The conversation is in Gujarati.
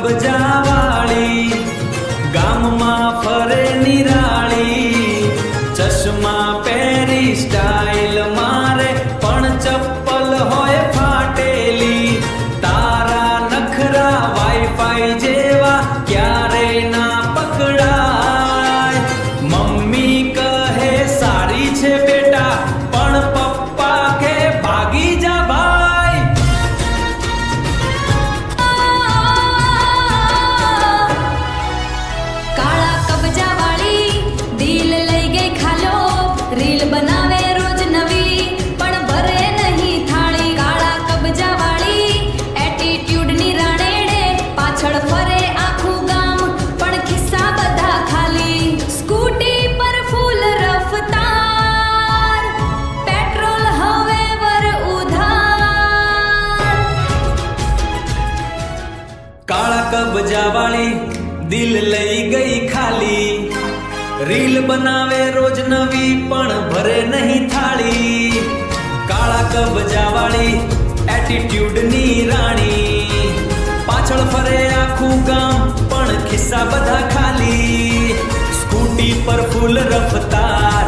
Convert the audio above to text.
કબજાવાળી, ગામમાં ફરે નિરાળી, ચશ્મા પહેરી સ્ટાઇલ મારે પણ ચપ્પલ હોય ફાટેલી, તારા નખરા વાઈફાઈ જેવા ક્યારે ના પકડાય. મમ્મી કહે સારી છે બેટા, પણ પપ્પા કે ભાગી જા ભાઈ. કાળા કબજા વાળી દિલ લઈ ગઈ ખાલો, રીલ બનાવે રોજ નવી પણ ભરે નહીં થાળી. કાળા કબજા વાળી એટીટ્યુડ ની રાણેડે, પાછળ ફરે આખું ગામ પણ ખિસ્સા બધા ખાલી. સ્કૂટી પર ફૂલ રફતાર, પેટ્રોલ હવે વર ઉધાર. કાળા કબજાવાળી દિલ લઈ ગઈ ખાલી, રીલ બનાવે રોજ નવી પણ ભરે નહીં થાળી. કાળા કબજાવાળી એટીટ્યુડ ની રાણી, પાછળ ફરે આખું ગામ પણ ખિસ્સા બધા ખાલી. સ્કૂટી પર ફૂલ રફતાર,